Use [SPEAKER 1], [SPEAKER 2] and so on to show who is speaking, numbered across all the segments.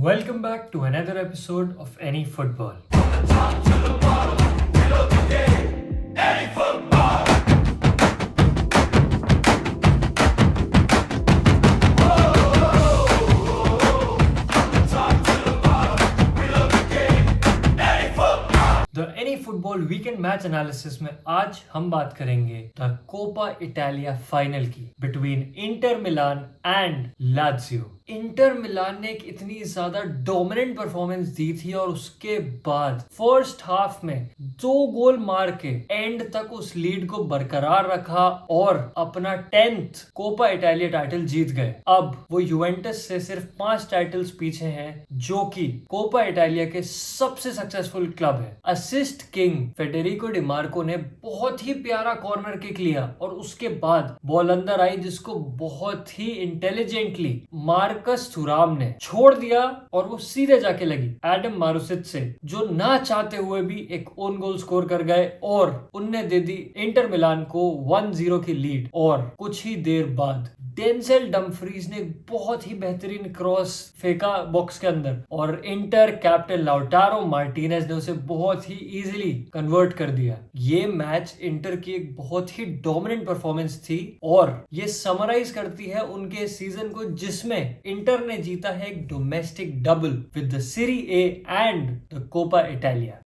[SPEAKER 1] Welcome back to another episode of Any Football. The any football weekend match analysis में आज हम बात करेंगे द कोपा इटालिया फाइनल की between Inter Milan and Lazio. Inter Milan ने एक इतनी ज्यादा डोमिनेंट परफॉर्मेंस दी थी और उसके बाद फर्स्ट हाफ में 2 गोल मार के एंड तक उस लीड को बरकरार रखा और अपना 10th कोपा इटालिया टाइटल जीत गए। अब वो यूवेंटस से सिर्फ 5 टाइटल्स पीछे हैं, जो कि कोपा इटालिया के सबसे सक्सेसफुल क्लब है। असिस्ट किंग फेडेरिको डिमार्को ने बहुत ही प्यारा कॉर्नर किक लिया और उसके बाद बॉल अंदर आई, जिसको बहुत ही इंटेलिजेंटली मार्कस थुराम ने छोड़ दिया और वो सीधे जाके लगी एडम मारुसिच से, जो ना चाहते हुए भी एक ओन गोल स्कोर कर गए और उनने दे दी इंटर मिलान को 1-0 की लीड। और कुछ ही देर बाद डेंजेल डम्फ्रीज ने बहुत ही बेहतरीन क्रॉस फेंका बॉक्स के अंदर और इंटर कैप्टन लाउटारो मार्टिनेज ने उसे बहुत ही इजीली कन्वर्ट कर दिया। ये मैच इंटर की एक बहुत ही डोमिनेंट परफॉर्मेंस थी और ये समराइज करती है उनके सीजन को, जिसमें इंटर ने जीता है एक domestic double with the Serie A and the Coppa Italia.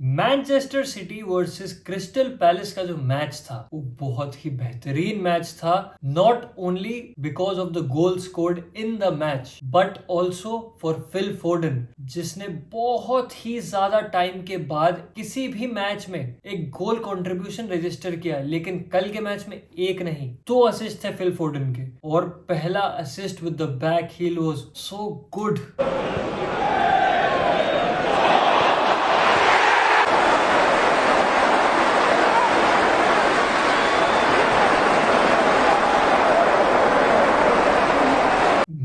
[SPEAKER 1] Manchester City versus Crystal Palace का जो मैच था वो बहुत ही बेहतरीन मैच था, not only because of the goal scored in the match but also for Phil Foden, जिसने बहुत ही ज्यादा टाइम के बाद किसी भी मैच में एक गोल कंट्रीब्यूशन रजिस्टर किया। लेकिन कल के मैच में एक नहीं 2 असिस्ट थे फिल फोर्डन के और पहला assist with the back heel was so good.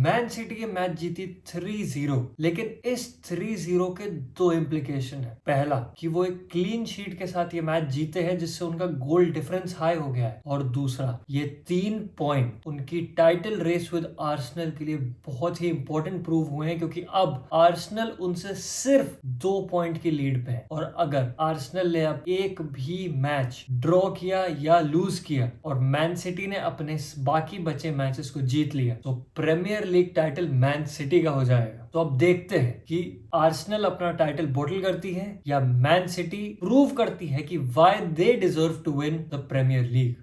[SPEAKER 1] Man City के मैच जीती 3-0, लेकिन इस 3-0 के 2 इम्प्लीकेशन है। पहला कि वो एक क्लीन शीट के साथ ये मैच जीते हैं, जिससे उनका गोल डिफरेंस हाई हो गया है, और दूसरा ये 3 पॉइंट उनकी टाइटल रेस विद आर्सेनल के लिए बहुत ही इंपॉर्टेंट प्रूव हुए हैं, क्योंकि अब आर्सेनल उनसे सिर्फ 2 पॉइंट की लीड पे है। और अगर आर्सेनल ने अब एक भी मैच ड्रॉ किया या लूज किया और मैन सिटी ने अपने बाकी बचे मैचेस को जीत लिया, तो Premier League title Man City का हो जाएगा। तो अब देखते हैं कि आर्सेनल अपना टाइटल बोटल करती है या मैन सिटी प्रूव करती है कि why they deserve to win the Premier League.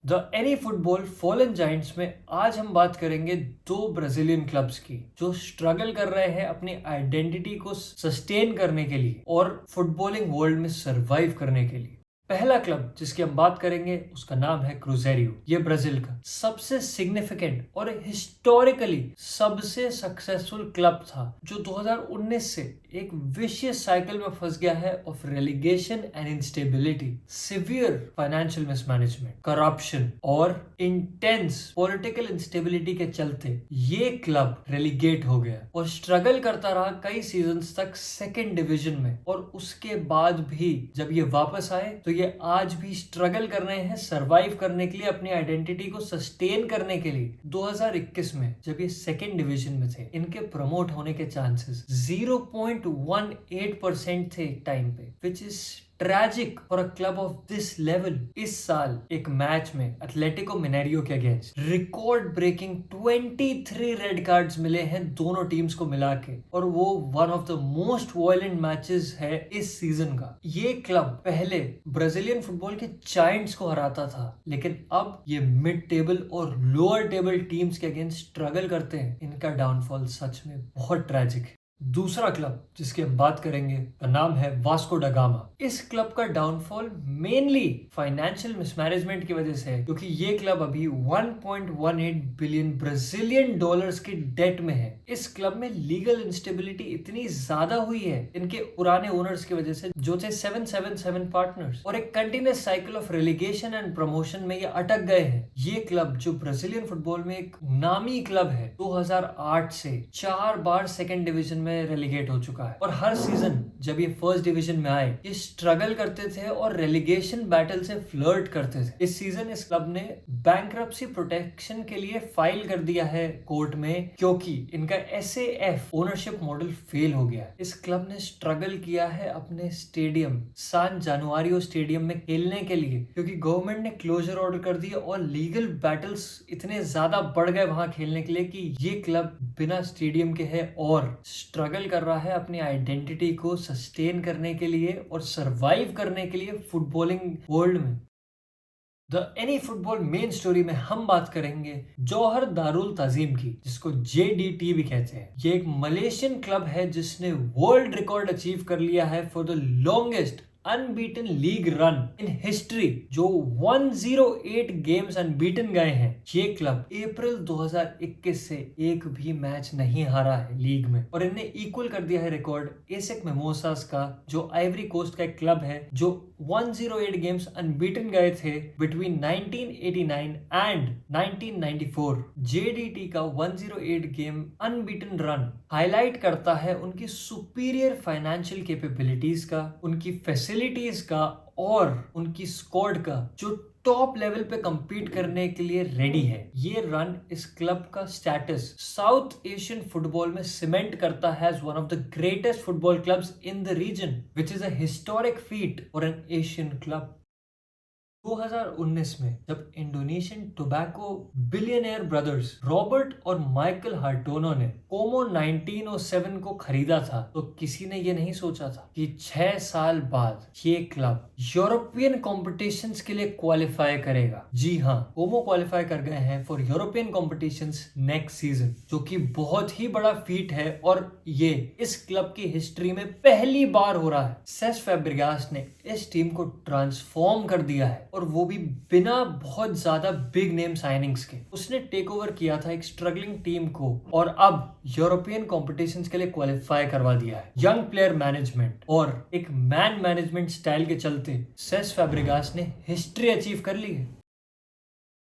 [SPEAKER 1] The any football fallen giants में आज हम बात करेंगे 2 ब्राजीलियन क्लब्स की, जो स्ट्रगल कर रहे हैं अपनी आइडेंटिटी को सस्टेन करने के लिए और फुटबॉलिंग वर्ल्ड में सरवाइव करने के लिए। पहला क्लब जिसकी हम बात करेंगे उसका नाम है क्रूजेरियो। ये ब्राजील का सबसे सिग्निफिकेंट और हिस्टोरिकली सबसे सक्सेसफुल क्लब था, जो 2019 से एक विशियस साइकिल में फंस गया है of relegation and instability, severe financial mismanagement, corruption और इंटेंस पॉलिटिकल इंस्टेबिलिटी के चलते ये क्लब रेलिगेट हो गया और स्ट्रगल करता रहा कई सीजन्स तक सेकेंड डिवीजन में। और उसके बाद भी जब ये वापस आए तो ये आज भी स्ट्रगल कर रहे हैं सरवाइव करने के लिए, अपनी आइडेंटिटी को सस्टेन करने के लिए। 2021 में जब ये सेकेंड डिवीजन में थे, इनके प्रमोट होने के चांसेस 0.18% थे एक टाइम पे, which is tragic for a club of this level. इस साल एक मैच में एथलेटिको मिनेरियो के against record breaking 23 red cards मिले हैं दोनों टीम्स को मिला के, और वो one of the most violent matches है इस सीजन का। ये क्लब पहले ब्राजीलियन फुटबॉल के जायंट्स को हराता था, लेकिन अब ये मिड टेबल और लोअर टेबल टीम्स के अगेंस्ट स्ट्रगल करते हैं। इनका डाउनफॉल सच में बहुत ट्रैजिक है। दूसरा क्लब जिसकी हम बात करेंगे का नाम है वास्को डा गामा। इस क्लब का डाउनफॉल मेनली फाइनेंशियल मिसमैनेजमेंट की वजह से है, क्योंकि ये क्लब अभी 1.18 बिलियन ब्राजीलियन डॉलर्स की डेट में है। इस क्लब में लीगल इंस्टेबिलिटी इतनी ज्यादा हुई है इनके पुराने ओनर्स की वजह से, जो थे 777 पार्टनर्स, और एक continuous cycle of relegation and promotion में ये अटक गए हैं। ये क्लब जो ब्राजीलियन फुटबॉल में एक नामी क्लब है, 2008 से 4 बार सेकेंड डिवीजन में में रेलीगेट हो चुका है और हर सीजन जब ये फर्स्ट डिवीजन में आए ये स्ट्रगल करते थे और रेलीगेशन बैटल से फ्लर्ट करते थे। इस सीजन इस क्लब ने बैंक्रप्सी प्रोटेक्शन के लिए फाइल कर दिया है कोर्ट में क्योंकि इनका SAF ओनरशिप मॉडल फेल हो गया है। इस क्लब ने स्ट्रगल किया है अपने स्टेडियम सान जानुआरियो स्टेडियम में खेलने के लिए क्योंकि गवर्नमेंट ने क्लोजर ऑर्डर कर दिया और लीगल बैटल्स इतने ज्यादा बढ़ गए वहां खेलने के लिए कि ये क्लब बिना स्टेडियम के है और स्ट्रगल कर रहा है अपनी आइडेंटिटी को सस्टेन करने के लिए और सरवाइव करने के लिए फुटबॉलिंग वर्ल्ड में। The any football main story में हम बात करेंगे जौहर दारुल तजीम की, जिसको JDT भी कहते हैं। ये एक मलेशियन क्लब है जिसने वर्ल्ड रिकॉर्ड अचीव कर लिया है for the longest unbeaten league run in history, जो 108 गेम्स अनबीटन गए हैं। ये क्लब अप्रैल 2021 से एक भी मैच नहीं हारा है लीग में और इनने इक्वल कर दिया है रिकॉर्ड एसेक मिमोसास का, जो आइवरी कोस्ट का एक क्लब है जो 108 गेम्स अनबीटन गए थे बिटवीन 1989 एंड 1994। JDT का 108 गेम अनबीटन रन हाईलाइट करता है उनकी सुपीरियर फाइनेंशियल कैपेबिलिटीज का, उनकी फैसिलिटीज का और उनकी स्क्वाड का जो टॉप लेवल पे compete करने के लिए रेडी है। ये रन इस क्लब का स्टेटस साउथ एशियन फुटबॉल में सीमेंट करता है as one of the greatest football clubs in the region, which is a historic feat for an Asian club. 2019 में जब Indonesian tobacco billionaire brothers Robert और Michael Hartono ने Como 1907 को खरीदा था तो किसी ने ये नहीं सोचा था कि 6 साल बाद ये क्लब यूरोपियन कॉम्पिटिशन्स के लिए क्वालिफाई करेगा। जी हाँ, कोमो क्वालिफाई कर गए हैं for European competitions next season, जो कि बहुत ही बड़ा फीट है और ये इस क्लब की हिस्ट्री में पहली बार हो रहा है। सेस फैब्रिगास ने इस टीम को ट्रांसफॉर्म कर दिया है और वो भी बिना बहुत ज्यादा बिग नेम साइनिंग्स के। उसने टेक ओवर किया था एक स्ट्रगलिंग टीम को और अब यूरोपियन कॉम्पिटिशन्स के लिए क्वालिफाई करवा दिया है। यंग प्लेयर मैनेजमेंट और एक मैन मैनेजमेंट स्टाइल के चलते सेस फैब्रिगास ने हिस्ट्री अचीव कर ली है।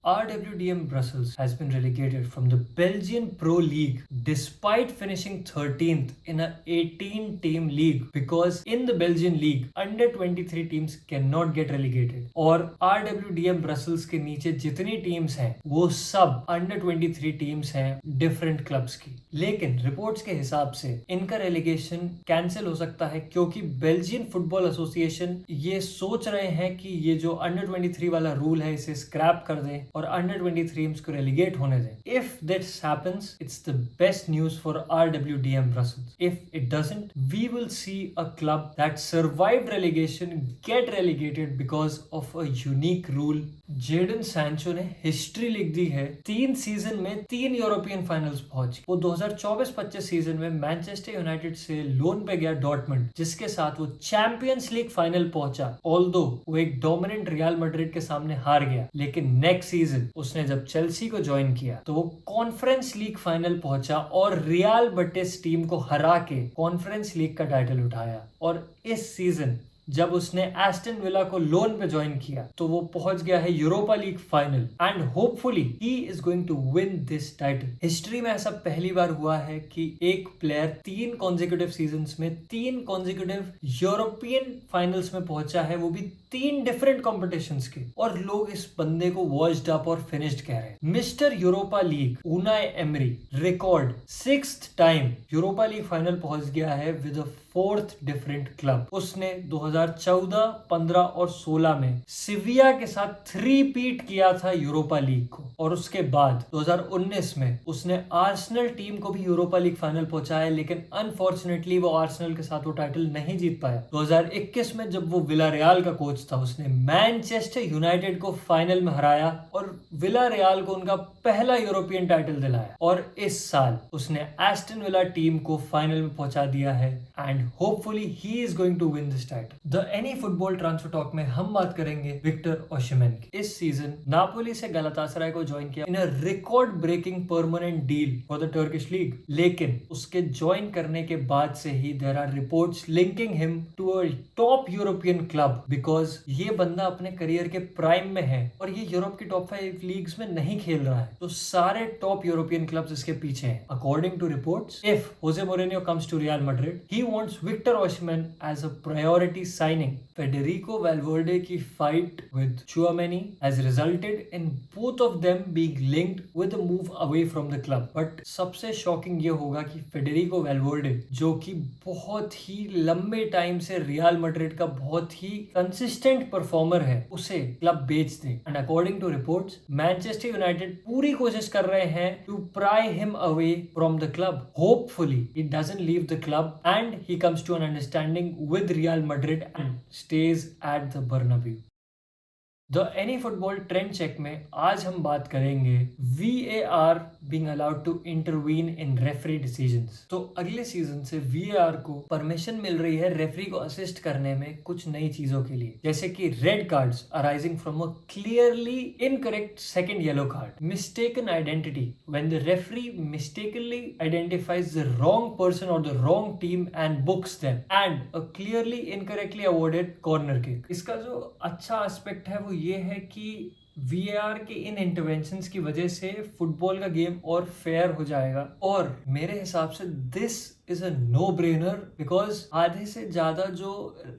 [SPEAKER 1] RWDM Brussels has been relegated from the Belgian Pro League despite finishing 13th in a 18-team league because in the Belgian league under 23 teams cannot get relegated और RWDM Brussels के नीचे जितनी teams हैं वो सब under 23 teams हैं different clubs की। लेकिन रिपोर्ट्स के हिसाब से इनका रेलीगेशन कैंसिल हो सकता है क्योंकि बेल्जियन फुटबॉल एसोसिएशन ये सोच रहे हैं कि ये जो अंडर 23 वाला रूल है इसे स्क्रैप कर दें और अंडर 23 टीम्स को रेलीगेट होने दें। If this happens, it's the best news for RWDM Brussels. If it doesn't, we will see a club that survived relegation get relegated because of a unique rule. Jadon Sancho ने history लिख दी है। 3 season में 3 European finals पहुंची। वो 2024-25 season में Manchester United से loan पे गया डॉर्टमंड, जिसके साथ वो चैंपियंस लीग फाइनल पहुंचा। ऑल्दो वो एक डोमिनेंट रियल मैड्रिड के सामने हार गया, लेकिन नेक्स्ट सीजन उसने जब चेल्सी को ज्वाइन किया तो वो कॉन्फ्रेंस लीग फाइनल पहुंचा और रियल बेटिस टीम को हरा के कॉन्फ्रेंस लीग का टाइटल उठाया। और इस सीजन जब उसने एस्टन विला को लोन पे ज्वाइन किया तो वो पहुंच गया है Europa league final and hopefully he is going to win this title. History में ऐसा पहली बार हुआ है कि एक प्लेयर 3 कॉन्जिक्यूटिव सीजन्स में 3 कॉन्जिक्यूटिव यूरोपियन फाइनल्स में पहुंचा है, वो भी 3 डिफरेंट कॉम्पिटिशन्स के, और लोग इस बंदे को वॉच्ड अप और फिनिश्ड कह रहे हैं। Mister Europa league Unai emery record 6th time Europa league final पहुंच गया है with a 4th different club. उसने 2014, 15 और 16 में सिविया के साथ 3-पीट किया था यूरोपा लीग को और उसके बाद 2019 में उसने आर्सेनल टीम को भी यूरोपा लीग फाइनल पहुंचाया, लेकिन अनफॉर्चुनेटली वो आर्सेनल के साथ वो टाइटल नहीं जीत पाया। 2021 में जब वो विलारियल का कोच था उसने मैनचेस्टर यूनाइटेड को फाइनल में हराया और विलारियल को उनका पहला यूरोपियन टाइटल दिलाया, और इस साल उसने एस्टन विला टीम को फाइनल में पहुंचा दिया है and hopefully he is going to win this title. The any football transfer talk में हम बात करेंगे विक्टर ओसिमेन की। इस सीजन नापोली से गलातासराय को ज्वाइन किया in a record breaking permanent deal for the Turkish league, लेकिन उसके ज्वाइन करने के बाद से ही there are reports linking him to a top European club, because ये बंदा अपने करियर के प्राइम में है और ये यूरोप की टॉप 5 लीग्स में नहीं खेल रहा है, तो सारे टॉप यूरोपियन क्लब्स इसके पीछे हैं। According to reports, if Jose Mourinho comes to Real Madrid, he wants Victor Osimhen as a priority signing. Federico Valverde की fight with Tchouaméni has resulted in both of them being linked with a move away from the club. But सबसे shocking ये होगा कि Federico वेल्वर्डे, जो कि बहुत ही लंबे time से रियल मैड्रिड का बहुत ही कंसिस्टेंट परफॉर्मर है, उसे क्लब बेच दे। And according to reports, Manchester United पूरी कोशिश कर रहे हैं to pry him away from the club. Hopefully he doesn't leave the club and he comes to an understanding with Real Madrid and stays at the Bernabeu. The any football trend check में आज हम बात करेंगे VAR being allowed to intervene in referee decisions। तो अगले season से VAR को permission मिल रही है रेफरी को असिस्ट करने में कुछ नई चीजों के लिए, जैसे कि red cards arising from a clearly incorrect second yellow card, mistaken identity when the referee mistakenly identifies the wrong person और the wrong team and books them, and a clearly incorrectly awarded corner kick. इसका जो अच्छा aspect है वो ये है कि VAR के इन इंटरवेंशंस की वजह से फुटबॉल का गेम और फेयर हो जाएगा, और मेरे हिसाब से this is a no brainer, because आधे से ज्यादा जो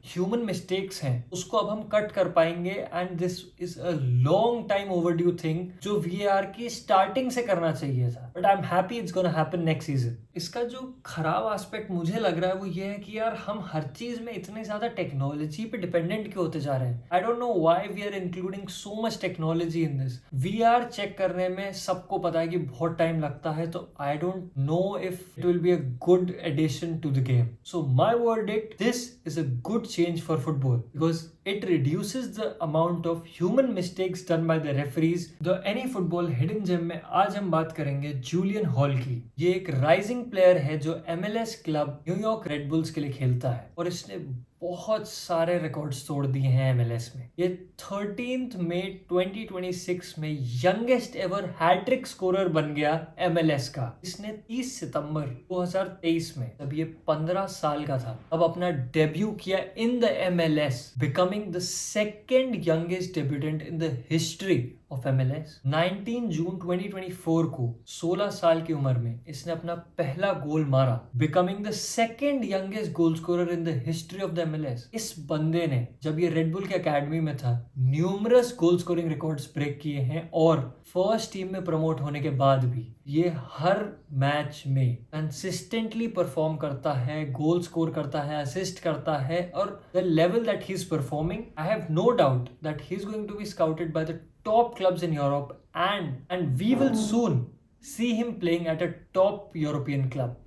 [SPEAKER 1] ह्यूमन मिस्टेक्स हैं उसको अब हम कट कर पाएंगे, and this is a long time overdue thing जो VAR की स्टार्टिंग से करना चाहिए था, but I am happy it's gonna happen next season. इसका जो खराब एस्पेक्ट मुझे लग रहा है वो ये है कि यार हम हर चीज में इतने ज्यादा टेक्नोलॉजी पे डिपेंडेंट क्यों होते जा रहे हैं। I don't know why we are including so much technology in this. VAR check करने में सबको पता है कि बहुत टाइम लगता है, तो आई don't know if it will be a good addition to the game. So my verdict, this is a good change for football because it reduces the amount of human mistakes done by the referees. The any football hidden gem में आज हम बात करेंगे Julian hall की। ये एक rising player है जो MLS club New York red bulls के लिए खेलता है, और इसने बहुत सारे रिकॉर्ड्स तोड़ दिए हैं MLS में। ये 13 मई 2026 में यंगेस्ट एवर हैट्रिक स्कोरर बन गया MLS का। इसने 30 सितंबर 2023 में, जब ये 15 साल का था, अब अपना डेब्यू किया in the MLS, becoming the second youngest debutant in the history of MLS। 19 जून 2024 को 16 साल की उम्र में इसने अपना पहला गोल मारा, becoming the second youngest goal scorer in the history of the MLS। इस बंदे ने जब ये रेड बुल के अकेडमी में था numerous goal scoring records break किए हैं, और फर्स्ट टीम में प्रमोट होने के बाद भी ये हर मैच में कंसिस्टेंटली परफॉर्म करता है, गोल स्कोर करता है, असिस्ट करता है, और the level that he is performing, I have no doubt that he is going to be scouted by the top clubs in Europe, and we will soon see him playing at a top European club.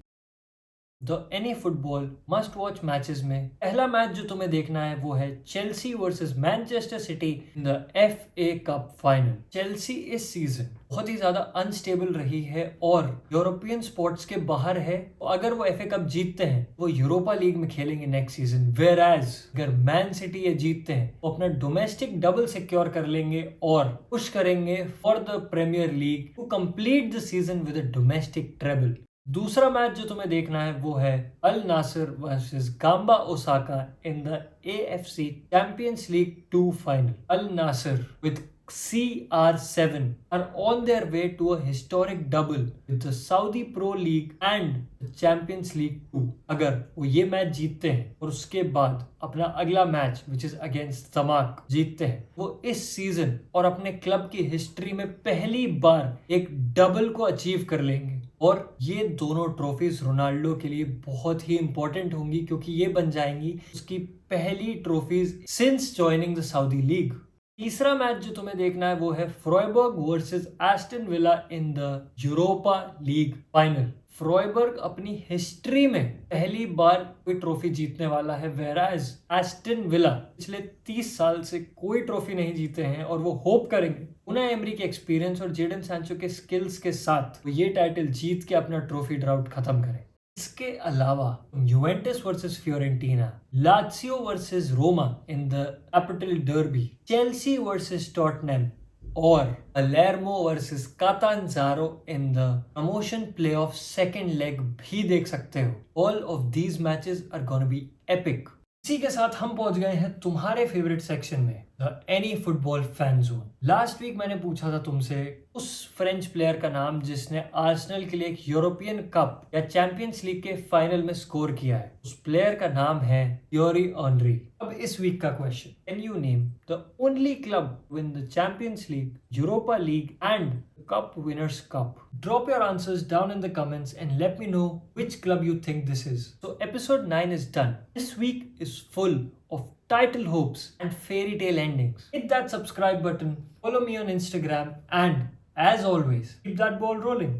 [SPEAKER 1] The any football must watch matches में पहला match जो तुम्हें देखना है वो है Chelsea versus Manchester city in the FA cup final. Chelsea इस season बहुत ही ज्यादा अनस्टेबल रही है और यूरोपियन स्पोर्ट्स के बाहर है, तो अगर वो FA कप जीतते हैं वो यूरोपा लीग में खेलेंगे नेक्स्ट सीजन, वेयर एज अगर मैन सिटी ये जीतते हैं वो अपना डोमेस्टिक डबल सिक्योर कर लेंगे और पुश करेंगे for the Premier League to complete the season with a domestic treble. दूसरा मैच जो तुम्हें देखना है वो है Al Nassr versus Gamba Osaka in the AFC champions league 2 final. Al Nassr with CR7 are on their way to a historic double with the Saudi Pro League and the Champions League 2। अगर वो ये match जीतते हैं और उसके बाद अपना अगला मैच विच इज अगेंस्ट तमाक जीतते हैं, वो इस सीजन और अपने क्लब की हिस्ट्री में पहली बार एक डबल को अचीव कर लेंगे। और ये दोनों ट्रॉफीज रोनाल्डो के लिए बहुत ही इंपॉर्टेंट होंगी क्योंकि ये बन जाएंगी उसकी पहली trophies since joining the Saudi league. तीसरा मैच जो तुम्हें देखना है वो है Freiburg versus Aston Villa in the Europa league final. Freiburg अपनी हिस्ट्री में पहली बार कोई ट्रॉफी जीतने वाला है, वेराज एस्टन विला पिछले 30 साल से कोई ट्रॉफी नहीं जीते हैं और वो होप करेंगे उनाई एमरी के एक्सपीरियंस और जेडन सैंचो के स्किल्स के साथ वो ये टाइटल जीत के अपना ट्रॉफी ड्राउट खत्म करें। इसके अलावा Juventus versus Fiorentina, Lazio versus Roma in the capital derby, Chelsea versus Tottenham और Palermo versus Catanzaro in the promotion playoff second leg भी देख सकते हो। All of these matches are gonna be epic. इसी के साथ हम पहुंच गए हैं तुम्हारे फेवरेट सेक्शन में, the any football fan zone. Last week मैंने पूछा था तुमसे उस फ्रेंच प्लेयर का नाम जिसने आर्सेनल के लिए एक यूरोपियन कप या चैंपियंस लीग के फाइनल में स्कोर किया है। उस प्लेयर का नाम है थियरी ऑनरी। अब इस वीक का question, can you name the only club win the champions league, Europa league and Cup Winners Cup? Drop your answers down in the comments and let me know which club you think this is. So episode 9 is done. This week is full of title hopes and fairy tale endings. Hit that subscribe button, follow me on Instagram, and as always, keep that ball rolling.